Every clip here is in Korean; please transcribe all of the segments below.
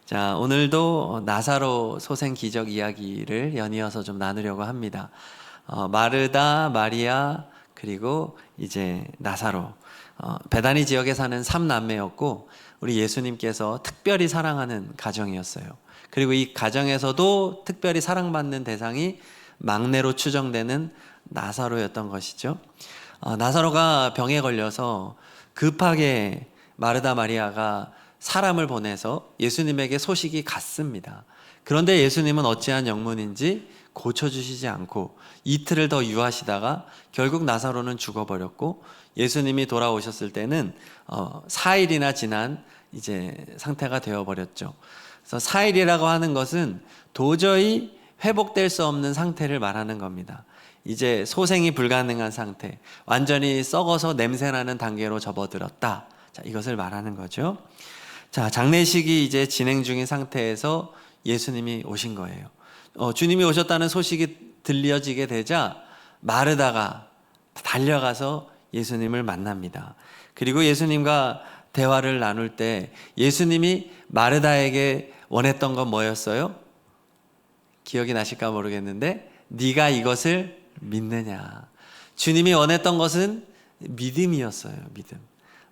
자, 오늘도 나사로 소생 기적 이야기를 연이어서 좀 나누려고 합니다. 마르다, 마리아, 그리고 이제 나사로. 베다니 지역에 사는 3남매였고 우리 예수님께서 특별히 사랑하는 가정이었어요. 그리고 이 가정에서도 특별히 사랑받는 대상이 막내로 추정되는 나사로였던 것이죠. 나사로가 병에 걸려서 급하게 마르다 마리아가 사람을 보내서 예수님에게 소식이 갔습니다. 그런데 예수님은 어찌한 영문인지 고쳐주시지 않고 이틀을 더 유하시다가 결국 나사로는 죽어버렸고, 예수님이 돌아오셨을 때는 4일이나 지난 이제 상태가 되어버렸죠. 그래서 4일이라고 하는 것은 도저히 회복될 수 없는 상태를 말하는 겁니다. 이제 소생이 불가능한 상태, 완전히 썩어서 냄새나는 단계로 접어들었다. 자, 이것을 말하는 거죠. 자, 장례식이 이제 진행 중인 상태에서 예수님이 오신 거예요. 주님이 오셨다는 소식이 들려지게 되자 마르다가 달려가서 예수님을 만납니다. 그리고 예수님과 대화를 나눌 때 예수님이 마르다에게 원했던 건 뭐였어요? 기억이 나실까 모르겠는데, 네가 이것을 믿느냐. 주님이 원했던 것은 믿음이었어요. 믿음.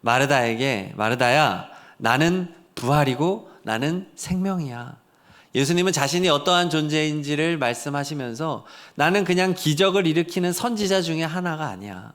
마르다에게, 마르다야, 나는 부활이고 나는 생명이야. 예수님은 자신이 어떠한 존재인지를 말씀하시면서 나는 그냥 기적을 일으키는 선지자 중에 하나가 아니야.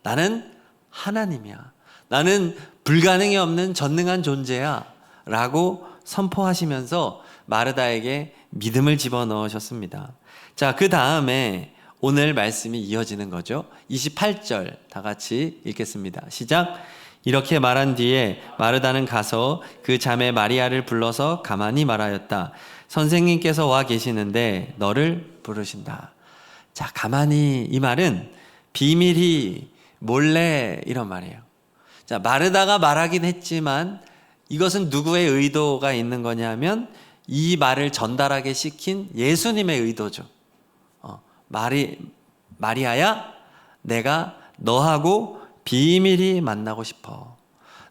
나는 하나님이야. 나는 불가능이 없는 전능한 존재야 라고 선포하시면서 마르다에게 믿음을 집어넣으셨습니다. 자, 그 다음에 오늘 말씀이 이어지는 거죠. 28절 다 같이 읽겠습니다. 시작. 이렇게 말한 뒤에 마르다는 가서 그 자매 마리아를 불러서 가만히 말하였다. 선생님께서 와 계시는데 너를 부르신다. 자, 가만히, 이 말은 비밀히, 몰래, 이런 말이에요. 자, 마르다가 말하긴 했지만 이것은 누구의 의도가 있는 거냐면 이 말을 전달하게 시킨 예수님의 의도죠. 마리아야, 내가 너하고 비밀히 만나고 싶어.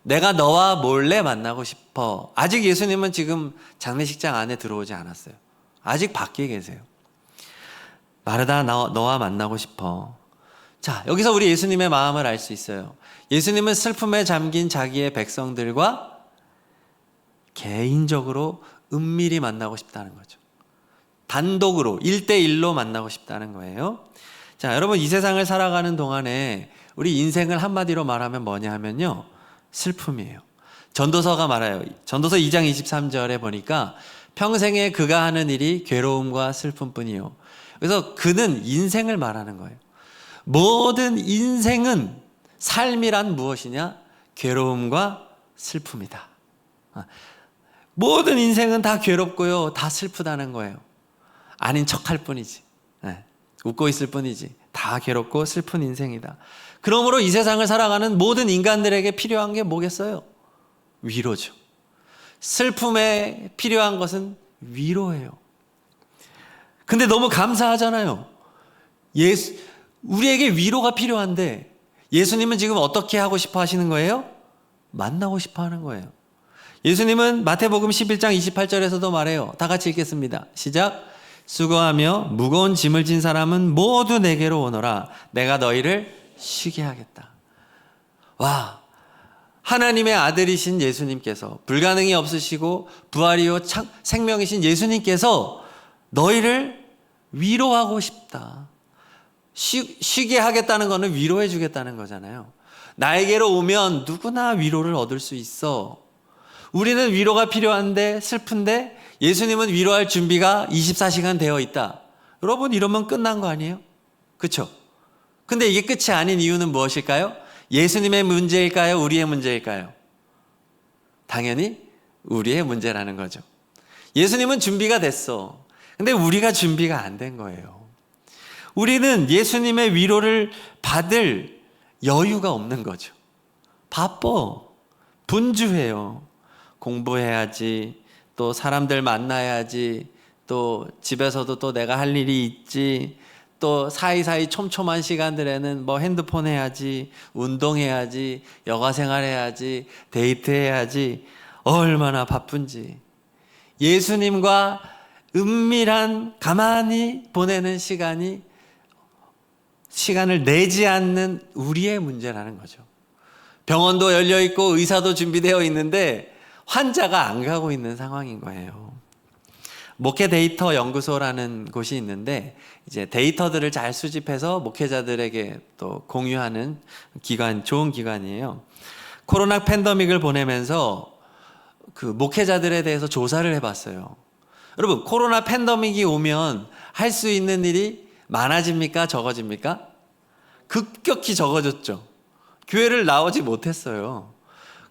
내가 너와 몰래 만나고 싶어. 아직 예수님은 지금 장례식장 안에 들어오지 않았어요. 아직 밖에 계세요. 마르다, 너와 만나고 싶어. 자, 여기서 우리 예수님의 마음을 알 수 있어요. 예수님은 슬픔에 잠긴 자기의 백성들과 개인적으로 은밀히 만나고 싶다는 거죠. 단독으로 1대1로 만나고 싶다는 거예요. 자, 여러분, 이 세상을 살아가는 동안에 우리 인생을 한마디로 말하면 뭐냐 하면요, 슬픔이에요. 전도서가 말해요. 전도서 2장 23절에 보니까 평생에 그가 하는 일이 괴로움과 슬픔뿐이요. 그래서 그는 인생을 말하는 거예요. 모든 인생은, 삶이란 무엇이냐? 괴로움과 슬픔이다. 모든 인생은 다 괴롭고요, 다 슬프다는 거예요. 아닌 척할 뿐이지. 웃고 있을 뿐이지. 다 괴롭고 슬픈 인생이다. 그러므로 이 세상을 살아가는 모든 인간들에게 필요한 게 뭐겠어요? 위로죠. 슬픔에 필요한 것은 위로예요. 근데 너무 감사하잖아요. 우리에게 위로가 필요한데 예수님은 지금 어떻게 하고 싶어 하시는 거예요? 만나고 싶어 하는 거예요. 예수님은 마태복음 11장 28절에서도 말해요. 다 같이 읽겠습니다. 시작. 수고하며 무거운 짐을 진 사람은 모두 내게로 오너라. 내가 너희를 쉬게 하겠다. 와, 하나님의 아들이신 예수님께서, 불가능이 없으시고 부활이요 생명이신 예수님께서 너희를 위로하고 싶다. 쉬게 하겠다는 것은 위로해 주겠다는 거잖아요. 나에게로 오면 누구나 위로를 얻을 수 있어. 우리는 위로가 필요한데, 슬픈데 예수님은 위로할 준비가 24시간 되어 있다. 여러분, 이러면 끝난 거 아니에요? 그렇죠? 근데 이게 끝이 아닌 이유는 무엇일까요? 예수님의 문제일까요? 우리의 문제일까요? 당연히 우리의 문제라는 거죠. 예수님은 준비가 됐어. 근데 우리가 준비가 안 된 거예요. 우리는 예수님의 위로를 받을 여유가 없는 거죠. 바빠. 분주해요. 공부해야지, 또 사람들 만나야지, 또 집에서도 또 내가 할 일이 있지, 또 사이사이 촘촘한 시간들에는 뭐 핸드폰 해야지, 운동해야지, 여가생활 해야지, 데이트 해야지, 얼마나 바쁜지. 예수님과 은밀한 가만히 보내는 시간을 내지 않는 우리의 문제라는 거죠. 병원도 열려 있고 의사도 준비되어 있는데 환자가 안 가고 있는 상황인 거예요. 목회 데이터 연구소라는 곳이 있는데 이제 데이터들을 잘 수집해서 목회자들에게 또 공유하는 좋은 기관이에요. 코로나 팬데믹을 보내면서 그 목회자들에 대해서 조사를 해봤어요. 여러분, 코로나 팬데믹이 오면 할 수 있는 일이 많아집니까? 적어집니까? 급격히 적어졌죠. 교회를 나오지 못했어요.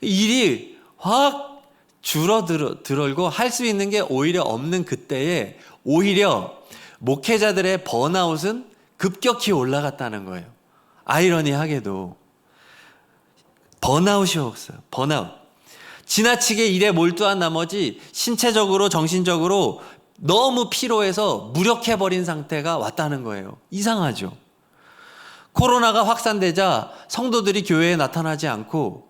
일이 확 줄어들고 할 수 있는 게 오히려 없는 그때에 오히려 목회자들의 번아웃은 급격히 올라갔다는 거예요. 아이러니하게도 번아웃이 없어요. 번아웃. 지나치게 일에 몰두한 나머지 신체적으로 정신적으로 너무 피로해서 무력해버린 상태가 왔다는 거예요. 이상하죠. 코로나가 확산되자 성도들이 교회에 나타나지 않고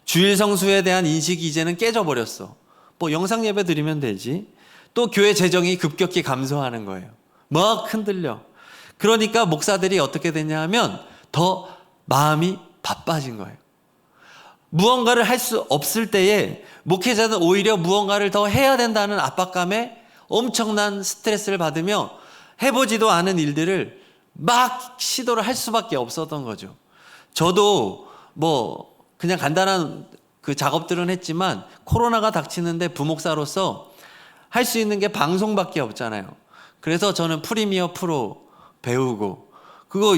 주일 성수에 대한 인식이 이제는 깨져버렸어. 뭐 영상 예배 드리면 되지. 또 교회 재정이 급격히 감소하는 거예요. 막 흔들려. 그러니까 목사들이 어떻게 됐냐 하면 더 마음이 바빠진 거예요. 무언가를 할 수 없을 때에 목회자는 오히려 무언가를 더 해야 된다는 압박감에 엄청난 스트레스를 받으며 해보지도 않은 일들을 막 시도를 할 수밖에 없었던 거죠. 저도 뭐 그냥 간단한 그 작업들은 했지만 코로나가 닥치는데 부목사로서 할 수 있는 게 방송밖에 없잖아요. 그래서 저는 프리미어 프로 배우고 그거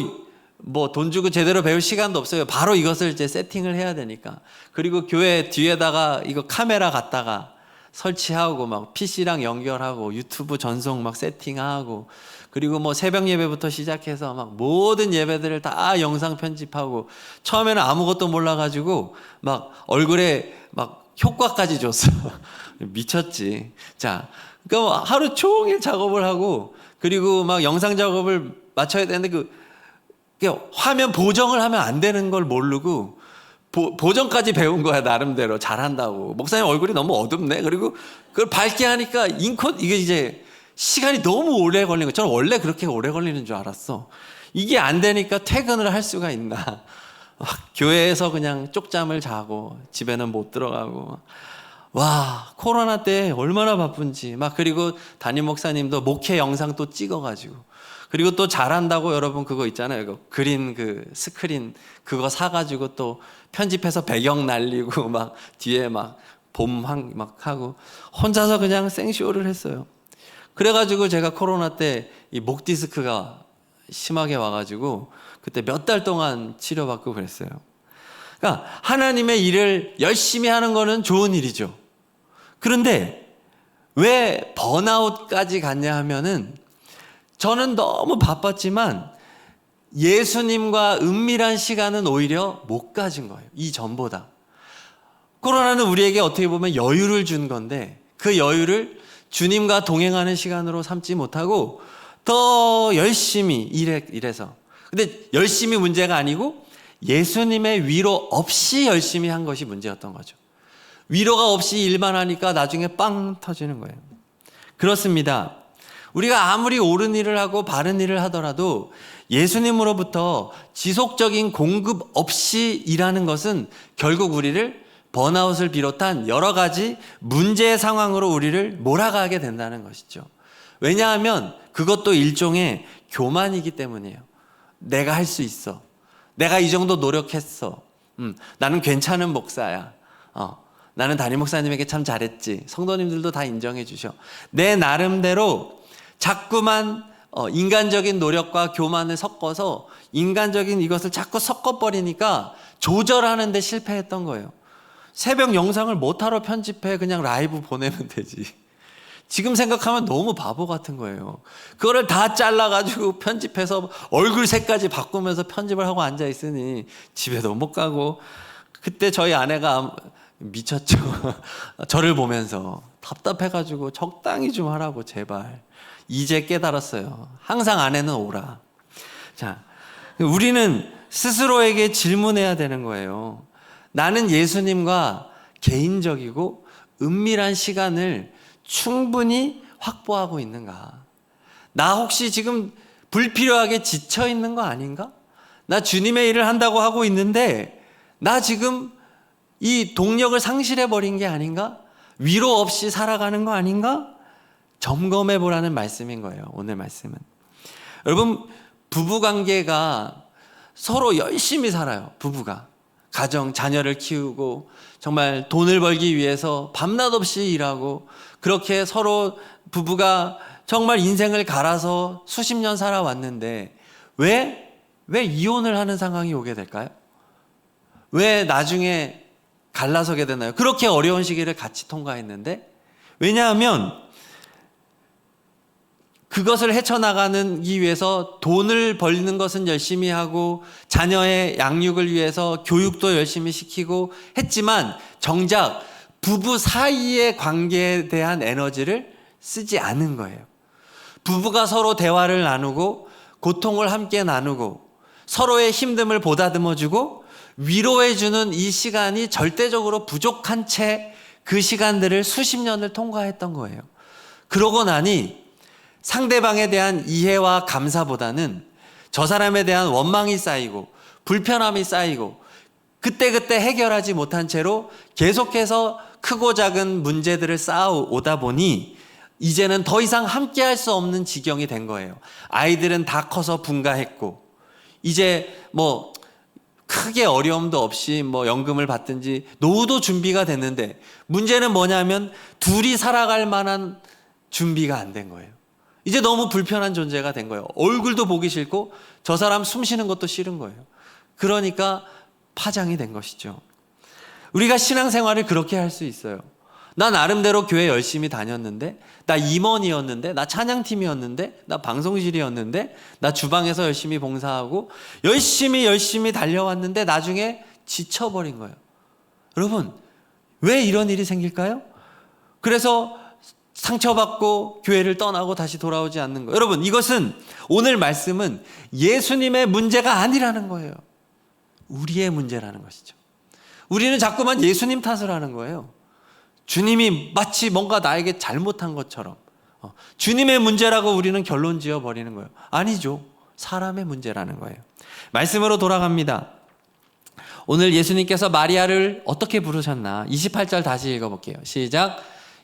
뭐 돈 주고 제대로 배울 시간도 없어요. 바로 이것을 이제 세팅을 해야 되니까. 그리고 교회 뒤에다가 이거 카메라 갖다가 설치하고 막 PC랑 연결하고 유튜브 전송 막 세팅하고 그리고 뭐 새벽 예배부터 시작해서 막 모든 예배들을 다 영상 편집하고 처음에는 아무것도 몰라가지고 막 얼굴에 막 효과까지 줬어. 미쳤지. 자, 그러니까 하루 종일 작업을 하고 그리고 막 영상 작업을 맞춰야 되는데 그 화면 보정을 하면 안 되는 걸 모르고 보정까지 배운 거야. 나름대로 잘한다고. 목사님 얼굴이 너무 어둡네. 그리고 그걸 밝게 하니까 이게 이제 시간이 너무 오래 걸린 거야. 저는 원래 그렇게 오래 걸리는 줄 알았어. 이게 안 되니까 퇴근을 할 수가 있나. 교회에서 그냥 쪽잠을 자고 집에는 못 들어가고. 와, 코로나 때 얼마나 바쁜지. 막 그리고 담임 목사님도 목회 영상 또 찍어가지고 그리고 또 잘한다고 여러분 그거 있잖아요. 이거 그린 그 스크린 그거 사가지고 또 편집해서 배경 날리고 막 뒤에 막 막 하고 혼자서 그냥 생쇼를 했어요. 그래가지고 제가 코로나 때 이 목 디스크가 심하게 와가지고 그때 몇 달 동안 치료받고 그랬어요. 그러니까 하나님의 일을 열심히 하는 거는 좋은 일이죠. 그런데 왜 번아웃까지 갔냐 하면은 저는 너무 바빴지만 예수님과 은밀한 시간은 오히려 못 가진 거예요. 이 전보다. 코로나는 우리에게 어떻게 보면 여유를 준 건데 그 여유를 주님과 동행하는 시간으로 삼지 못하고 더 열심히 일해서. 근데 열심히 문제가 아니고 예수님의 위로 없이 열심히 한 것이 문제였던 거죠. 위로가 없이 일만 하니까 나중에 빵 터지는 거예요. 그렇습니다. 우리가 아무리 옳은 일을 하고 바른 일을 하더라도 예수님으로부터 지속적인 공급 없이 일하는 것은 결국 우리를 번아웃을 비롯한 여러 가지 문제의 상황으로 우리를 몰아가게 된다는 것이죠. 왜냐하면 그것도 일종의 교만이기 때문이에요. 내가 할 수 있어. 내가 이 정도 노력했어. 나는 괜찮은 목사야. 나는 담임 목사님에게 참 잘했지. 성도님들도 다 인정해 주셔. 내 나름대로 자꾸만 인간적인 노력과 교만을 섞어서 인간적인 이것을 자꾸 섞어버리니까 조절하는 데 실패했던 거예요. 새벽 영상을 뭐하러 편집해. 그냥 라이브 보내면 되지. 지금 생각하면 너무 바보 같은 거예요. 그거를 다 잘라가지고 편집해서 얼굴 색까지 바꾸면서 편집을 하고 앉아있으니 집에도 못 가고. 그때 저희 아내가 미쳤죠. 저를 보면서 답답해가지고 적당히 좀 하라고 제발. 이제 깨달았어요. 항상 아내는 오라. 자, 우리는 스스로에게 질문해야 되는 거예요. 나는 예수님과 개인적이고 은밀한 시간을 충분히 확보하고 있는가? 나 혹시 지금 불필요하게 지쳐 있는 거 아닌가? 나 주님의 일을 한다고 하고 있는데 나 지금 이 동력을 상실해 버린 게 아닌가? 위로 없이 살아가는 거 아닌가? 점검해 보라는 말씀인 거예요. 오늘 말씀은. 여러분, 부부 관계가 서로 열심히 살아요. 부부가 가정, 자녀를 키우고 정말 돈을 벌기 위해서 밤낮 없이 일하고 그렇게 서로 부부가 정말 인생을 갈아서 수십 년 살아왔는데 왜 이혼을 하는 상황이 오게 될까요? 왜 나중에 갈라서게 되나요? 그렇게 어려운 시기를 같이 통과했는데. 왜냐하면 그것을 헤쳐나가기 위해서 돈을 벌는 것은 열심히 하고 자녀의 양육을 위해서 교육도 열심히 시키고 했지만 정작 부부 사이의 관계에 대한 에너지를 쓰지 않은 거예요. 부부가 서로 대화를 나누고 고통을 함께 나누고 서로의 힘듦을 보다듬어주고 위로해주는 이 시간이 절대적으로 부족한 채 그 시간들을 수십 년을 통과했던 거예요. 그러고 나니 상대방에 대한 이해와 감사보다는 저 사람에 대한 원망이 쌓이고 불편함이 쌓이고 그때그때 해결하지 못한 채로 계속해서 크고 작은 문제들을 쌓아오다 보니 이제는 더 이상 함께 할 수 없는 지경이 된 거예요. 아이들은 다 커서 분가했고 이제 크게 어려움도 없이 연금을 받든지 노후도 준비가 됐는데 문제는 뭐냐면 둘이 살아갈 만한 준비가 안 된 거예요. 이제 너무 불편한 존재가 된 거예요. 얼굴도 보기 싫고 저 사람 숨 쉬는 것도 싫은 거예요. 그러니까 파장이 된 것이죠. 우리가 신앙생활을 그렇게 할 수 있어요. 나 나름대로 교회 열심히 다녔는데, 나 임원이었는데, 나 찬양팀이었는데, 나 방송실이었는데, 나 주방에서 열심히 봉사하고 열심히 달려왔는데 나중에 지쳐버린 거예요. 여러분, 왜 이런 일이 생길까요? 그래서 상처받고 교회를 떠나고 다시 돌아오지 않는 거예요. 여러분, 이것은 오늘 말씀은 예수님의 문제가 아니라는 거예요. 우리의 문제라는 것이죠. 우리는 자꾸만 예수님 탓을 하는 거예요. 주님이 마치 뭔가 나에게 잘못한 것처럼 주님의 문제라고 우리는 결론 지어 버리는 거예요. 아니죠. 사람의 문제라는 거예요. 말씀으로 돌아갑니다. 오늘 예수님께서 마리아를 어떻게 부르셨나 28절 다시 읽어볼게요. 시작.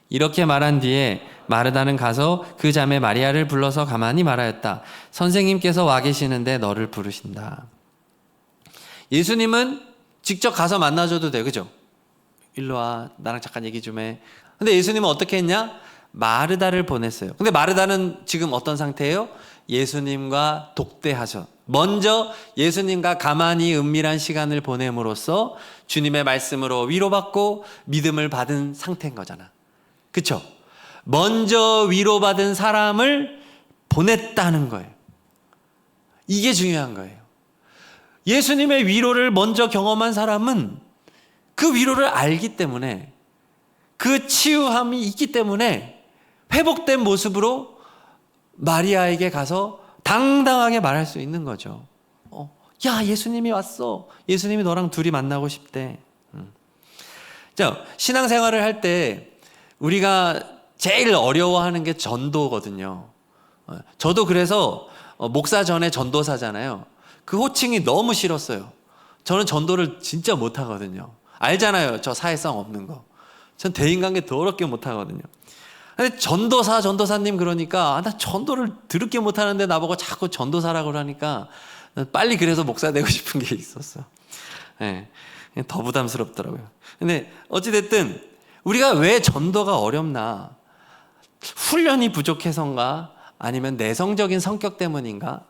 이렇게 말한 뒤에 마르다는 가서 그 자매 마리아를 불러서 가만히 말하였다. 선생님께서 와 계시는데 너를 부르신다. 예수님은 직접 가서 만나줘도 돼, 그죠? 일로 와, 나랑 잠깐 얘기 좀 해. 근데 예수님은 어떻게 했냐? 마르다를 보냈어요. 근데 마르다는 지금 어떤 상태예요? 예수님과 독대하셔. 먼저 예수님과 가만히 은밀한 시간을 보냄으로써 주님의 말씀으로 위로받고 믿음을 받은 상태인 거잖아. 그쵸? 먼저 위로받은 사람을 보냈다는 거예요. 이게 중요한 거예요. 예수님의 위로를 먼저 경험한 사람은 그 위로를 알기 때문에, 그 치유함이 있기 때문에 회복된 모습으로 마리아에게 가서 당당하게 말할 수 있는 거죠. 야, 예수님이 왔어. 예수님이 너랑 둘이 만나고 싶대. 자, 신앙생활을 할 때 우리가 제일 어려워하는 게 전도거든요. 저도 그래서 목사 전에 전도사잖아요. 그 호칭이 너무 싫었어요. 저는 전도를 진짜 못하거든요. 알잖아요. 저 사회성 없는 거. 전 대인관계 더럽게 못하거든요. 근데 전도사님 그러니까 나 전도를 더럽게 못하는데 나보고 자꾸 전도사라고 그러니까 빨리 그래서 목사 되고 싶은 게 있었어. 네, 더 부담스럽더라고요. 근데 어찌됐든 우리가 왜 전도가 어렵나? 훈련이 부족해서인가? 아니면 내성적인 성격 때문인가?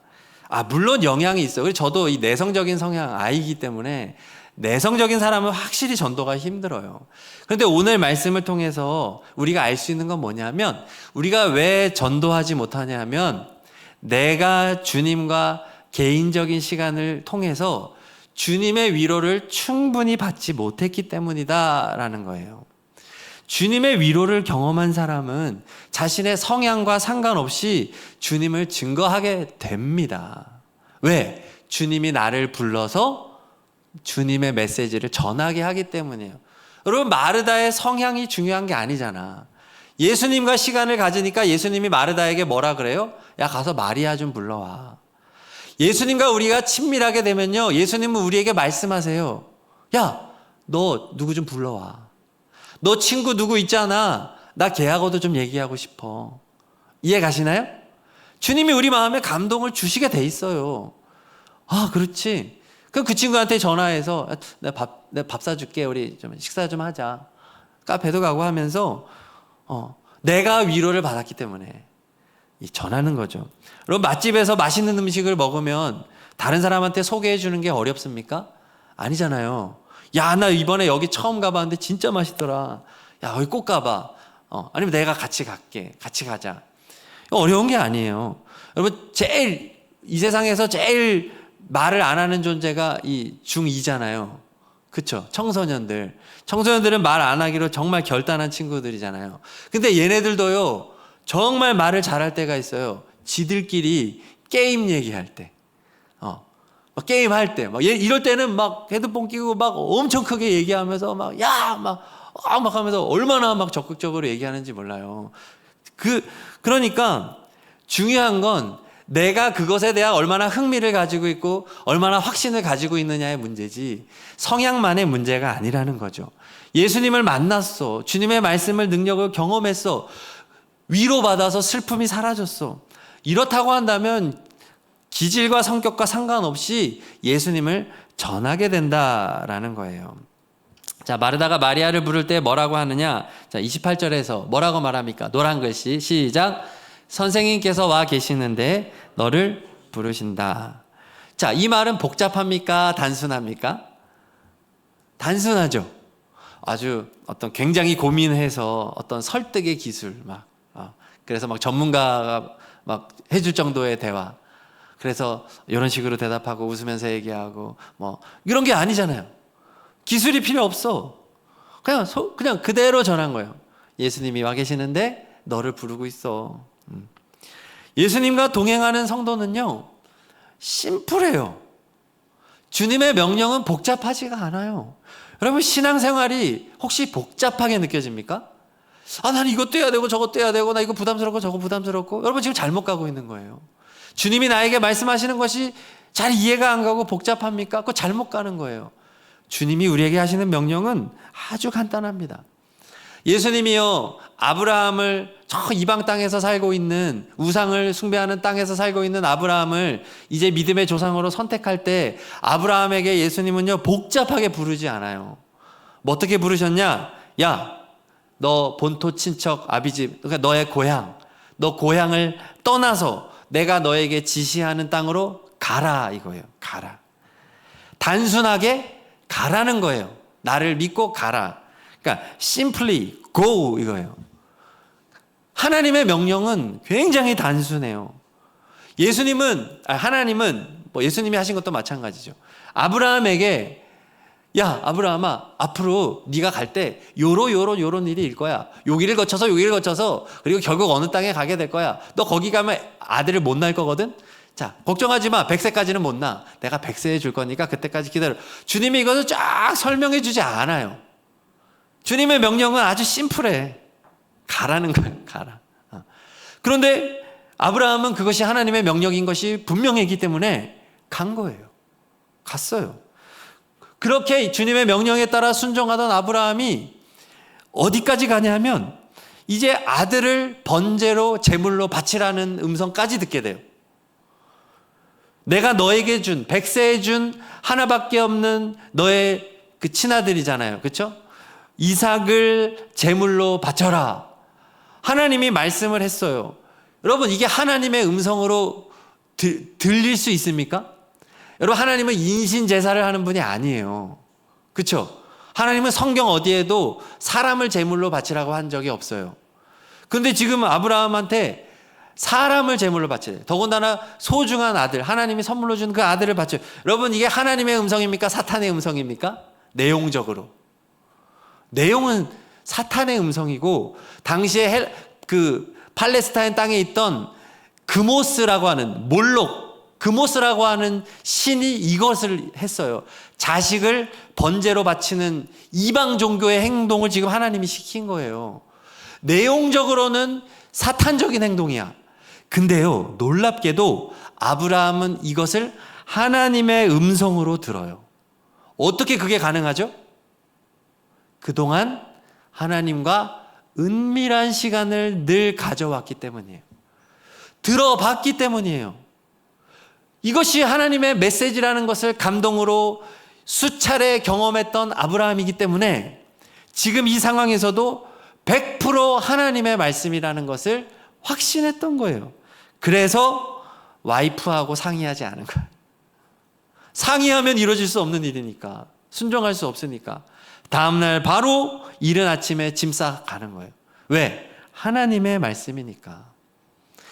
물론 영향이 있어요. 그래서 저도 이 내성적인 성향 아이기 때문에 내성적인 사람은 확실히 전도가 힘들어요. 그런데 오늘 말씀을 통해서 우리가 알 수 있는 건 뭐냐면, 우리가 왜 전도하지 못하냐 하면 내가 주님과 개인적인 시간을 통해서 주님의 위로를 충분히 받지 못했기 때문이다라는 거예요. 주님의 위로를 경험한 사람은 자신의 성향과 상관없이 주님을 증거하게 됩니다. 왜? 주님이 나를 불러서 주님의 메시지를 전하게 하기 때문이에요. 여러분, 마르다의 성향이 중요한 게 아니잖아. 예수님과 시간을 가지니까 예수님이 마르다에게 뭐라 그래요? 야, 가서 마리아 좀 불러와. 예수님과 우리가 친밀하게 되면요, 예수님은 우리에게 말씀하세요. 야, 너 누구 좀 불러와. 너 친구 누구 있잖아. 나 걔하고도 좀 얘기하고 싶어. 이해 가시나요? 주님이 우리 마음에 감동을 주시게 돼 있어요. 아, 그렇지. 그럼 그 친구한테 전화해서 내가 밥 사줄게. 우리 좀 식사 좀 하자. 카페도 가고 하면서 내가 위로를 받았기 때문에 전하는 거죠. 여러분, 맛집에서 맛있는 음식을 먹으면 다른 사람한테 소개해 주는 게 어렵습니까? 아니잖아요. 야, 나 이번에 여기 처음 가봤는데 진짜 맛있더라. 야, 거기 꼭 가봐. 아니면 내가 같이 갈게. 같이 가자. 어려운 게 아니에요. 여러분, 이 세상에서 제일 말을 안 하는 존재가 이 중2잖아요. 그쵸? 청소년들은 말 안 하기로 정말 결단한 친구들이잖아요. 근데 얘네들도요, 정말 말을 잘할 때가 있어요. 지들끼리 게임 얘기할 때. 막 게임할 때. 이럴 때는 막 헤드폰 끼고 막 엄청 크게 얘기하면서 막 하면서 얼마나 막 적극적으로 얘기하는지 몰라요. 그러니까 중요한 건 내가 그것에 대한 얼마나 흥미를 가지고 있고 얼마나 확신을 가지고 있느냐의 문제지 성향만의 문제가 아니라는 거죠. 예수님을 만났어. 주님의 말씀을 능력을 경험했어. 위로받아서 슬픔이 사라졌어. 이렇다고 한다면 기질과 성격과 상관없이 예수님을 전하게 된다라는 거예요. 자, 마르다가 마리아를 부를 때 뭐라고 하느냐? 자, 28절에서 뭐라고 말합니까? 노란 글씨 시작. 선생님께서 와 계시는데 너를 부르신다. 자, 이 말은 복잡합니까? 단순합니까? 단순하죠. 아주 어떤 굉장히 고민해서 어떤 설득의 기술 그래서 막 전문가가 막 해줄 정도의 대화. 그래서 이런 식으로 대답하고 웃으면서 얘기하고 이런 게 아니잖아요. 기술이 필요 없어. 그냥 그대로 전한 거예요. 예수님이 와 계시는데 너를 부르고 있어. 예수님과 동행하는 성도는요, 심플해요. 주님의 명령은 복잡하지가 않아요. 여러분, 신앙생활이 혹시 복잡하게 느껴집니까? 나는 이것도 해야 되고 저것도 해야 되고 나 이거 부담스럽고 저거 부담스럽고. 여러분, 지금 잘못 가고 있는 거예요. 주님이 나에게 말씀하시는 것이 잘 이해가 안 가고 복잡합니까? 그거 잘못 가는 거예요. 주님이 우리에게 하시는 명령은 아주 간단합니다. 예수님이요, 아브라함을 저 이방 땅에서 살고 있는, 우상을 숭배하는 땅에서 살고 있는 아브라함을 이제 믿음의 조상으로 선택할 때 아브라함에게 예수님은요, 복잡하게 부르지 않아요. 어떻게 부르셨냐? 야, 너 본토 친척 아비집, 그러니까 너의 고향, 너 고향을 떠나서 내가 너에게 지시하는 땅으로 가라, 이거예요. 가라. 단순하게 가라는 거예요. 나를 믿고 가라. 그러니까 simply go 이거예요. 하나님의 명령은 굉장히 단순해요. 하나님은 예수님이 하신 것도 마찬가지죠. 아브라함에게 야, 아브라함아, 앞으로 네가 갈 때 요런 일이 일 거야. 여기를 거쳐서 그리고 결국 어느 땅에 가게 될 거야. 너 거기 가면 아들을 못 낳을 거거든. 자, 걱정하지 마. 100세까지는 못 낳아. 내가 100세 줄 거니까 그때까지 기다려. 주님이 이것을 쫙 설명해 주지 않아요. 주님의 명령은 아주 심플해. 가라는 거예요. 가라. 그런데 아브라함은 그것이 하나님의 명령인 것이 분명했기 때문에 간 거예요. 갔어요. 그렇게 주님의 명령에 따라 순종하던 아브라함이 어디까지 가냐면 이제 아들을 번제로 제물로 바치라는 음성까지 듣게 돼요. 내가 너에게 준 100세에 준 하나밖에 없는 너의 그 친아들이잖아요. 그렇죠? 이삭을 제물로 바쳐라. 하나님이 말씀을 했어요. 여러분, 이게 하나님의 음성으로 들릴 수 있습니까? 여러분, 하나님은 인신 제사를 하는 분이 아니에요. 그렇죠? 하나님은 성경 어디에도 사람을 제물로 바치라고 한 적이 없어요. 그런데 지금 아브라함한테 사람을 제물로 바치래요. 더군다나 소중한 아들, 하나님이 선물로 준 그 아들을 바쳐요. 여러분, 이게 하나님의 음성입니까? 사탄의 음성입니까? 내용적으로. 내용은 사탄의 음성이고, 당시에 그 팔레스타인 땅에 있던 그모스라고 하는 그모스라고 하는 신이 이것을 했어요. 자식을 번제로 바치는 이방 종교의 행동을 지금 하나님이 시킨 거예요. 내용적으로는 사탄적인 행동이야. 근데요, 놀랍게도 아브라함은 이것을 하나님의 음성으로 들어요. 어떻게 그게 가능하죠? 그동안 하나님과 은밀한 시간을 늘 가져왔기 때문이에요. 들어봤기 때문이에요. 이것이 하나님의 메시지라는 것을 감동으로 수차례 경험했던 아브라함이기 때문에 지금 이 상황에서도 100% 하나님의 말씀이라는 것을 확신했던 거예요. 그래서 와이프하고 상의하지 않은 거예요. 상의하면 이루어질 수 없는 일이니까, 순종할 수 없으니까 다음날 바로 이른 아침에 짐 싸 가는 거예요. 왜? 하나님의 말씀이니까.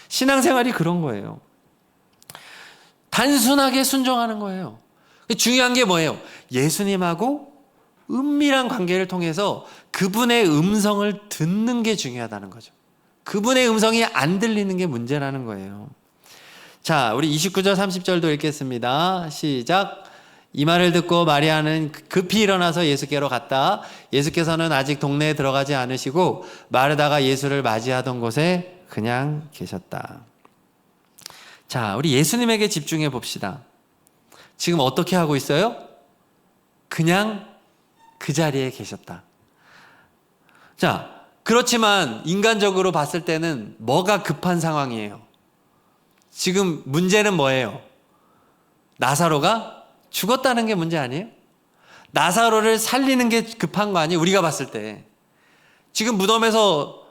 신앙생활이 그런 거예요. 단순하게 순종하는 거예요. 중요한 게 뭐예요? 예수님하고 은밀한 관계를 통해서 그분의 음성을 듣는 게 중요하다는 거죠. 그분의 음성이 안 들리는 게 문제라는 거예요. 자, 우리 29절 30절도 읽겠습니다. 시작. 이 말을 듣고 마리아는 급히 일어나서 예수께로 갔다. 예수께서는 아직 동네에 들어가지 않으시고 마르다가 예수를 맞이하던 곳에 그냥 계셨다. 자, 우리 예수님에게 집중해 봅시다. 지금 어떻게 하고 있어요? 그냥 그 자리에 계셨다. 자, 그렇지만 인간적으로 봤을 때는 뭐가 급한 상황이에요? 지금 문제는 뭐예요? 나사로가 죽었다는 게 문제 아니에요? 나사로를 살리는 게 급한 거 아니에요? 우리가 봤을 때. 지금 무덤에서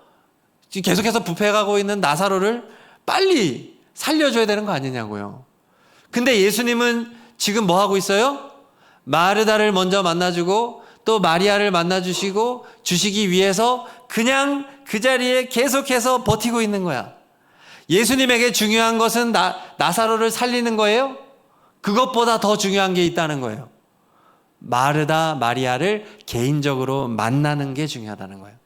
계속해서 부패하고 있는 나사로를 빨리 살려줘야 되는 거 아니냐고요. 근데 예수님은 지금 뭐 하고 있어요? 마르다를 먼저 만나주고 또 마리아를 주시기 위해서 그냥 그 자리에 계속해서 버티고 있는 거야. 예수님에게 중요한 것은 나사로를 살리는 거예요? 그것보다 더 중요한 게 있다는 거예요. 마르다, 마리아를 개인적으로 만나는 게 중요하다는 거예요.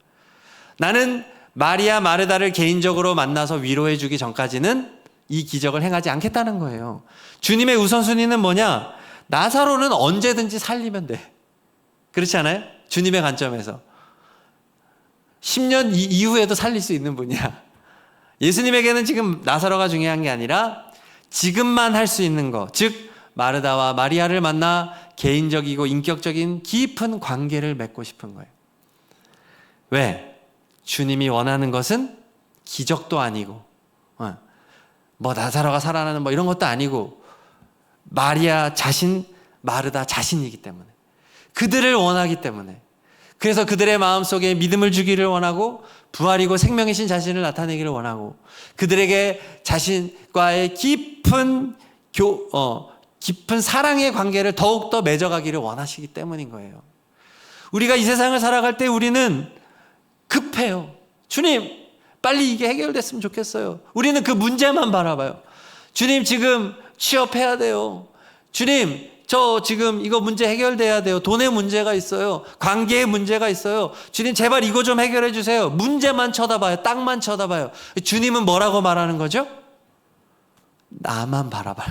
나는 마리아, 마르다를 개인적으로 만나서 위로해 주기 전까지는 이 기적을 행하지 않겠다는 거예요. 주님의 우선순위는 뭐냐? 나사로는 언제든지 살리면 돼. 그렇지 않아요? 주님의 관점에서 10년 이후에도 살릴 수 있는 분이야. 예수님에게는 지금 나사로가 중요한 게 아니라 지금만 할 수 있는 거, 즉 마르다와 마리아를 만나 개인적이고 인격적인 깊은 관계를 맺고 싶은 거예요. 왜? 주님이 원하는 것은 기적도 아니고 뭐 나사로가 살아나는 뭐 이런 것도 아니고 마리아 자신, 마르다 자신이기 때문에, 그들을 원하기 때문에, 그래서 그들의 마음속에 믿음을 주기를 원하고 부활이고 생명이신 자신을 나타내기를 원하고 그들에게 자신과의 깊은 사랑의 관계를 더욱더 맺어가기를 원하시기 때문인 거예요. 우리가 이 세상을 살아갈 때 우리는 급해요. 주님, 빨리 이게 해결됐으면 좋겠어요. 우리는 그 문제만 바라봐요. 주님, 지금 취업해야 돼요. 주님, 저 지금 이거 문제 해결돼야 돼요. 돈의 문제가 있어요. 관계의 문제가 있어요. 주님, 제발 이거 좀 해결해 주세요. 문제만 쳐다봐요. 땅만 쳐다봐요. 주님은 뭐라고 말하는 거죠? 나만 바라봐.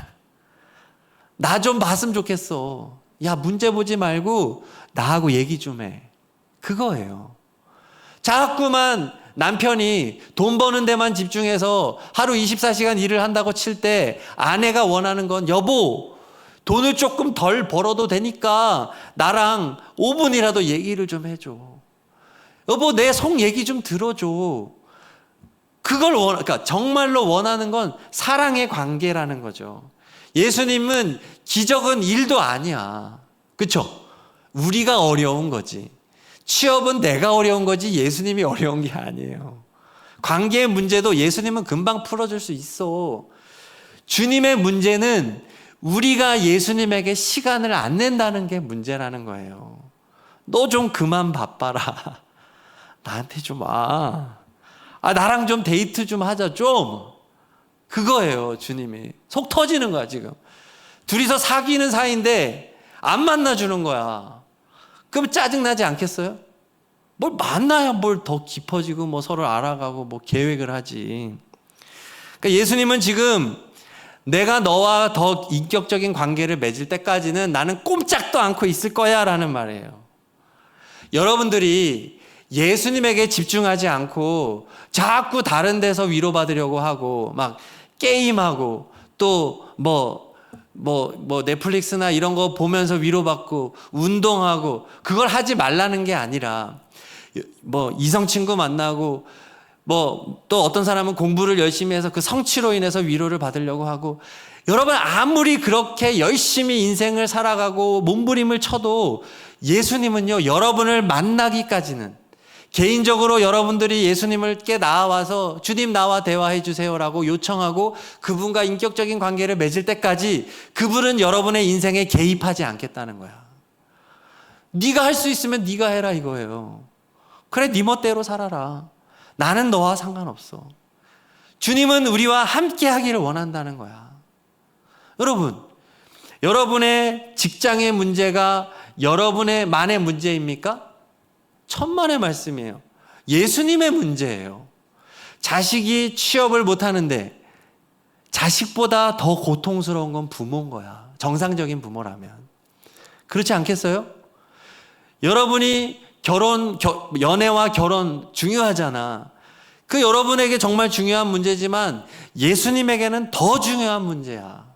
나 좀 봤으면 좋겠어. 야, 문제 보지 말고 나하고 얘기 좀 해. 그거예요. 자꾸만 남편이 돈 버는 데만 집중해서 하루 24시간 일을 한다고 칠 때 아내가 원하는 건, 여보, 돈을 조금 덜 벌어도 되니까 나랑 5분이라도 얘기를 좀 해줘. 여보, 내 속 얘기 좀 들어줘. 그러니까 정말로 원하는 건 사랑의 관계라는 거죠. 예수님은 기적은 일도 아니야. 그렇죠? 우리가 어려운 거지. 취업은 내가 어려운 거지 예수님이 어려운 게 아니에요. 관계의 문제도 예수님은 금방 풀어줄 수 있어. 주님의 문제는 우리가 예수님에게 시간을 안 낸다는 게 문제라는 거예요. 너 좀 그만 바빠라. 나한테 좀 와. 나랑 좀 데이트 좀 하자 좀. 그거예요. 주님이 속 터지는 거야. 지금 둘이서 사귀는 사이인데 안 만나주는 거야. 그럼 짜증나지 않겠어요? 뭘 만나야 뭘 더 깊어지고 뭐 서로 알아가고 뭐 계획을 하지. 그러니까 예수님은 지금 내가 너와 더 인격적인 관계를 맺을 때까지는 나는 꼼짝도 않고 있을 거야 라는 말이에요. 여러분들이 예수님에게 집중하지 않고 자꾸 다른 데서 위로받으려고 하고 막 게임하고 또 넷플릭스나 이런 거 보면서 위로받고 운동하고 그걸 하지 말라는 게 아니라 이성 친구 만나고 또 어떤 사람은 공부를 열심히 해서 그 성취로 인해서 위로를 받으려고 하고 여러분 아무리 그렇게 열심히 인생을 살아가고 몸부림을 쳐도 예수님은요 여러분을 만나기까지는 개인적으로 여러분들이 예수님께 나와서 주님 나와 대화해 주세요라고 요청하고 그분과 인격적인 관계를 맺을 때까지 그분은 여러분의 인생에 개입하지 않겠다는 거야. 네가 할 수 있으면 네가 해라 이거예요. 그래 네 멋대로 살아라. 나는 너와 상관없어. 주님은 우리와 함께 하기를 원한다는 거야. 여러분, 여러분의 직장의 문제가 여러분의 만의 문제입니까? 천만의 말씀이에요. 예수님의 문제예요. 자식이 취업을 못하는데 자식보다 더 고통스러운 건 부모인 거야. 정상적인 부모라면. 그렇지 않겠어요? 여러분이 연애와 결혼 중요하잖아. 그 여러분에게 정말 중요한 문제지만 예수님에게는 더 중요한 문제야.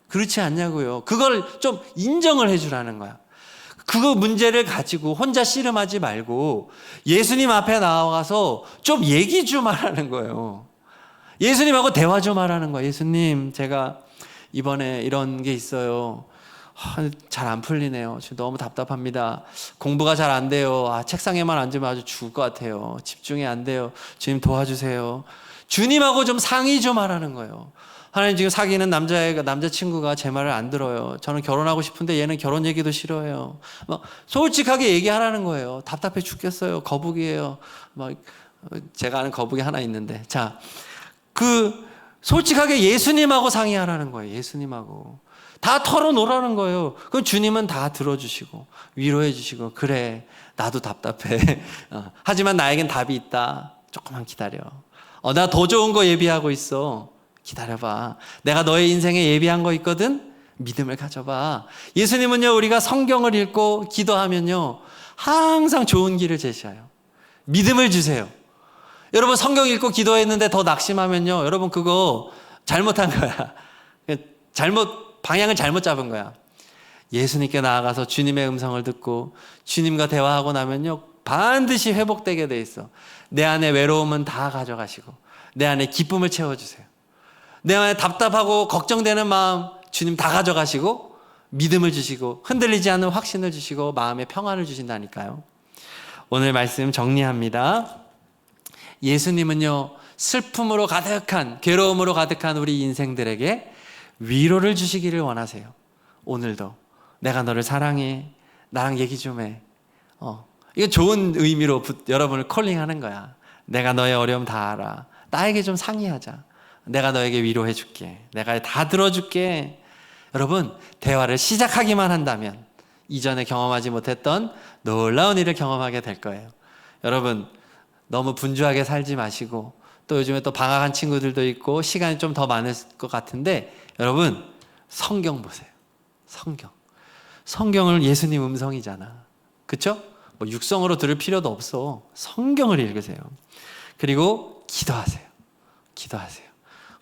그렇지 않냐고요. 그걸 좀 인정을 해주라는 거야. 그 문제를 가지고 혼자 씨름하지 말고 예수님 앞에 나와가서 좀 얘기 좀 하라는 거예요. 예수님하고 대화 좀 하라는 거예요. 예수님, 제가 이번에 이런 게 있어요. 잘 안 풀리네요. 지금 너무 답답합니다. 공부가 잘 안 돼요. 책상에만 앉으면 아주 죽을 것 같아요. 집중이 안 돼요. 주님 도와주세요. 주님하고 좀 상의 좀 하라는 거예요. 하나님 지금 사귀는 남자친구가 제 말을 안 들어요. 저는 결혼하고 싶은데 얘는 결혼 얘기도 싫어해요. 솔직하게 얘기하라는 거예요. 답답해 죽겠어요. 거북이에요. 제가 아는 거북이 하나 있는데. 자, 솔직하게 예수님하고 상의하라는 거예요. 예수님하고. 다 털어놓으라는 거예요. 그럼 주님은 다 들어주시고 위로해 주시고 그래 나도 답답해. 하지만 나에겐 답이 있다. 조금만 기다려. 나 더 좋은 거 예비하고 있어. 기다려봐. 내가 너의 인생에 예비한 거 있거든. 믿음을 가져봐. 예수님은요 우리가 성경을 읽고 기도하면요 항상 좋은 길을 제시해요. 믿음을 주세요. 여러분 성경 읽고 기도했는데 더 낙심하면요 여러분 그거 잘못한 거야. 방향을 잘못 잡은 거야. 예수님께 나아가서 주님의 음성을 듣고 주님과 대화하고 나면요 반드시 회복되게 돼 있어. 내 안에 외로움은 다 가져가시고 내 안에 기쁨을 채워주세요. 내 안에 답답하고 걱정되는 마음 주님 다 가져가시고 믿음을 주시고 흔들리지 않는 확신을 주시고 마음의 평안을 주신다니까요. 오늘 말씀 정리합니다. 예수님은요 슬픔으로 가득한 괴로움으로 가득한 우리 인생들에게 위로를 주시기를 원하세요. 오늘도 내가 너를 사랑해. 나랑 얘기 좀 해. 이거 좋은 의미로 여러분을 콜링하는 거야. 내가 너의 어려움 다 알아. 나에게 좀 상의하자. 내가 너에게 위로해 줄게. 내가 다 들어줄게. 여러분 대화를 시작하기만 한다면 이전에 경험하지 못했던 놀라운 일을 경험하게 될 거예요. 여러분 너무 분주하게 살지 마시고 또 요즘에 또 방학한 친구들도 있고 시간이 좀 더 많을 것 같은데 여러분 성경 보세요. 성경을 예수님 음성이잖아. 그렇죠? 육성으로 들을 필요도 없어. 성경을 읽으세요. 그리고 기도하세요.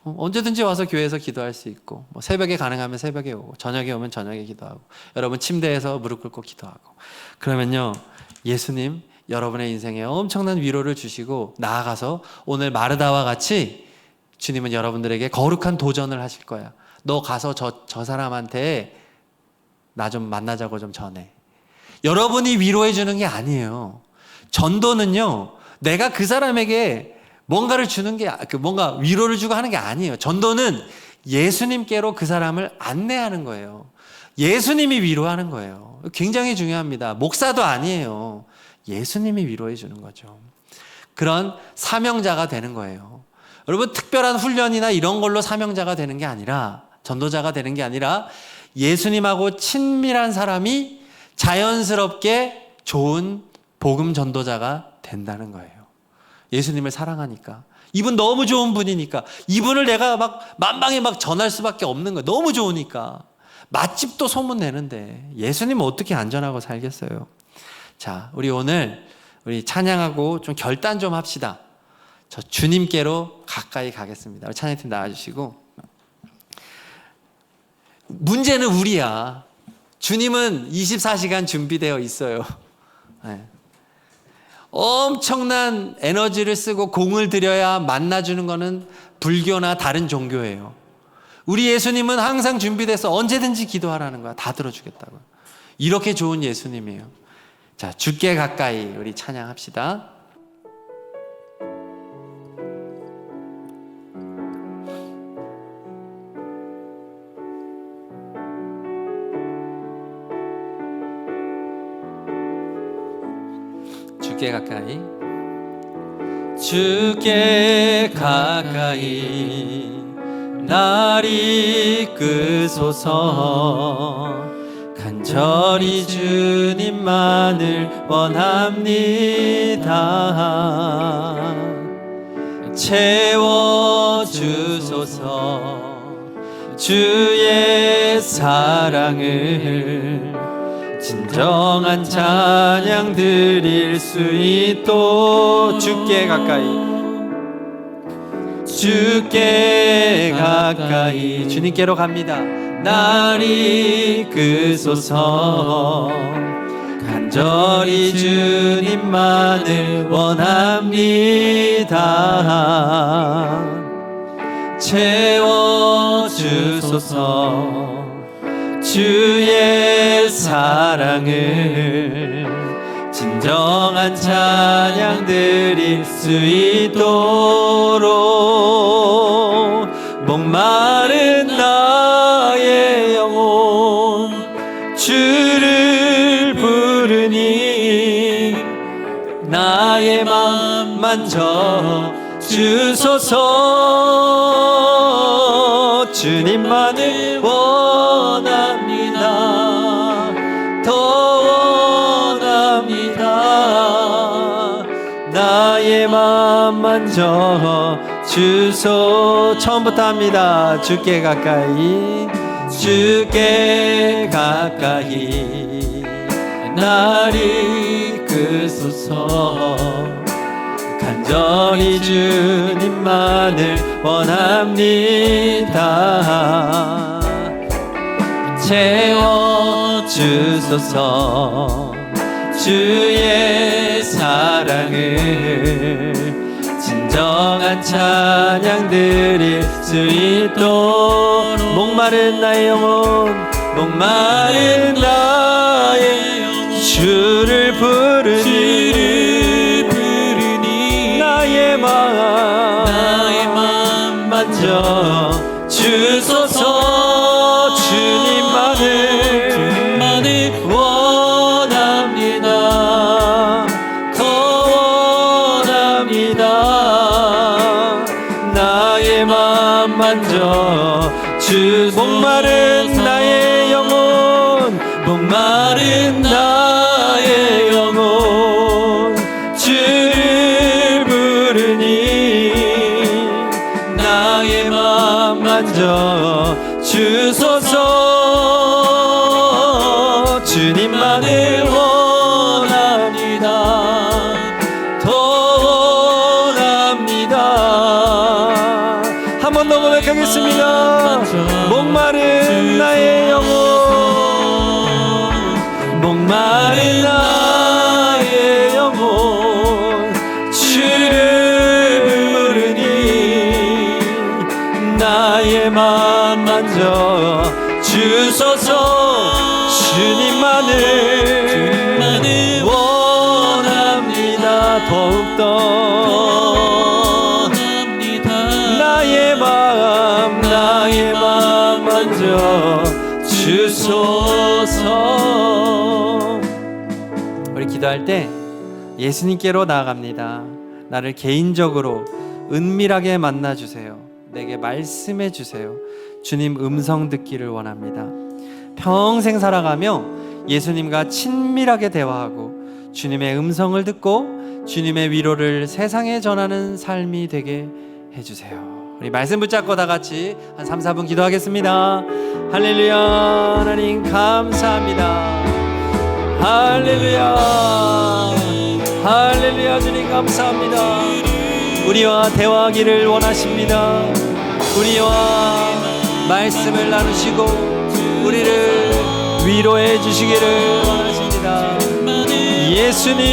언제든지 와서 교회에서 기도할 수 있고 새벽에 가능하면 새벽에 오고 저녁에 오면 저녁에 기도하고 여러분 침대에서 무릎 꿇고 기도하고 그러면요 예수님 여러분의 인생에 엄청난 위로를 주시고 나아가서 오늘 마르다와 같이 주님은 여러분들에게 거룩한 도전을 하실 거야. 너 가서 저 사람한테 나 좀 만나자고 좀 전해. 여러분이 위로해 주는 게 아니에요. 전도는요 내가 그 사람에게 뭔가를 주는 게 뭔가 위로를 주고 하는 게 아니에요. 전도는 예수님께로 그 사람을 안내하는 거예요. 예수님이 위로하는 거예요. 굉장히 중요합니다. 목사도 아니에요. 예수님이 위로해 주는 거죠. 그런 사명자가 되는 거예요. 여러분 특별한 훈련이나 이런 걸로 사명자가 되는 게 아니라 전도자가 되는 게 아니라 예수님하고 친밀한 사람이 자연스럽게 좋은 복음 전도자가 된다는 거예요. 예수님을 사랑하니까 이분 너무 좋은 분이니까 이분을 내가 만방에 전할 수밖에 없는 거예요. 너무 좋으니까 맛집도 소문내는데 예수님은 어떻게 안전하고 살겠어요. 자, 우리 오늘 우리 찬양하고 좀 결단 좀 합시다. 저 주님께로 가까이 가겠습니다. 우리 찬양팀 나와주시고. 문제는 우리야. 주님은 24시간 준비되어 있어요. 네. 엄청난 에너지를 쓰고 공을 들여야 만나주는 거는 불교나 다른 종교예요. 우리 예수님은 항상 준비돼서 언제든지 기도하라는 거야. 다 들어주겠다고. 이렇게 좋은 예수님이에요. 자, 주께 가까이 우리 찬양합시다. 주께 가까이. 주께 가까이 날 이끄소서. 간절히 주님만을 원합니다. 채워주소서. 주의 사랑을 진정한 찬양 드릴 수 있도록 주께 가까이. 주께 가까이 주님께로 갑니다. 날 이끄소서. 간절히 주님만을 원합니다. 채워주소서. 주의 사랑을 진정한 찬양 드릴 수 있도록 목마른 나의 영혼 주를 부르니 나의 맘 만져 주소서. 주님만을 원합니다. 더 원합니다. 나의 맘 만져 주소. 처음부터 합니다. 주께 가까이. 주께 가까이 날 이끄소서. 간절히 주님만을 원합니다. 채워주소서. 주의 사랑을 진정한 찬양 드릴 수 있도록 목마른 나의 영혼 목마른 나의 영혼 주를 부르니 나의 마음 만져 주소서. 주님만을 원합니다. 더 원합니다. 나의 맘 만져 주. 목마른 나의 영혼 목마른 나의 영혼 주를 부르니 나의 맘 만져 주소서. 주님만을 원합니다. 더 원합니다. 한 번 더 고백하겠습니다. 목마른 나의 영혼 목마른 나의 영혼 주를 부르니 나의 맘 만져 주소서. 주님만을 원합니다. 더욱더 나의 맘 만져 주소서. 우리 기도할 때 예수님께로 나아갑니다. 나를 개인적으로 은밀하게 만나주세요. 내게 말씀해 주세요. 주님 음성 듣기를 원합니다. 평생 살아가며 예수님과 친밀하게 대화하고 주님의 음성을 듣고 주님의 위로를 세상에 전하는 삶이 되게 해주세요. 우리 말씀 붙잡고 다 같이 한 3, 4분 기도하겠습니다. 할렐루야. 하나님 감사합니다. 할렐루야. 할렐루야. 주님 감사합니다. 우리와 대화하기를 원하십니다. 우리와 말씀을 나누시고 우리를 위로해 주시기를 원하십니다. 예수님,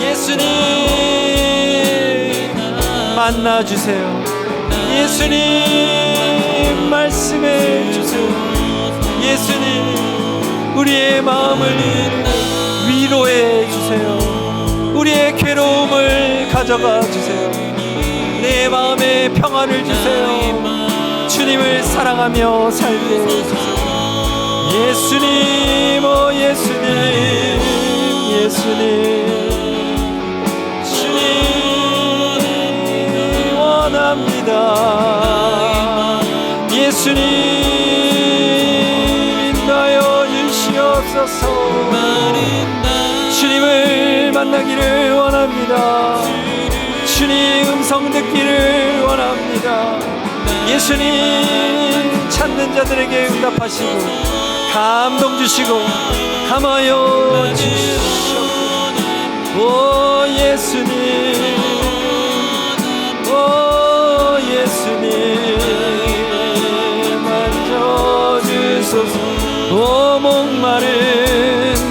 예수님 만나주세요. 예수님 말씀해 주세요. 예수님 우리의 마음을 위로해 주세요. 우리의 괴로움을 가져가 주세요. 내 마음에 평안을 주세요. 주님을 사랑하며 살게 해주세요. 예수님, 오 예수님, 예수님, 주님 원합니다. 예수님 인도하여 주시옵소서. 주님을 만나기를 원합니다. 주님 음성 듣기를 원합니다. 예수님 찾는 자들에게 응답하시고 감동 주시고 감하여 주시옵소서. 오 예수님, 오 예수님 만져주소서. 오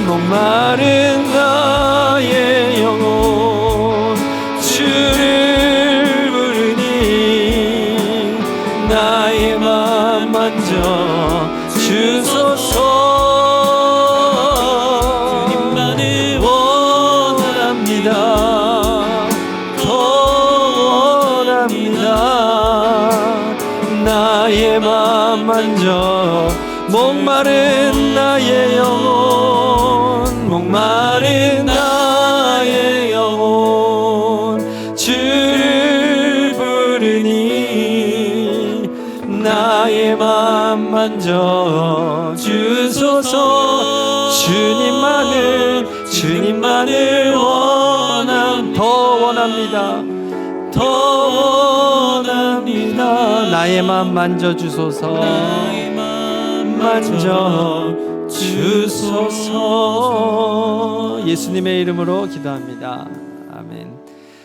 목마른 나의 영혼 주를 부르니 나의 맘 만져 주소서. 주님만을 원합니다. 더 원합니다. 나의 맘 만져 목마른 나의 영혼, 목마른 나의 영혼 주를 부르니 나의 맘 만져 주소서. 주님만을 더 원합니다. 더 원합니다. 나의 맘 만져 주소서. 만져 주소서. 예수님의 이름으로 기도합니다. 아멘.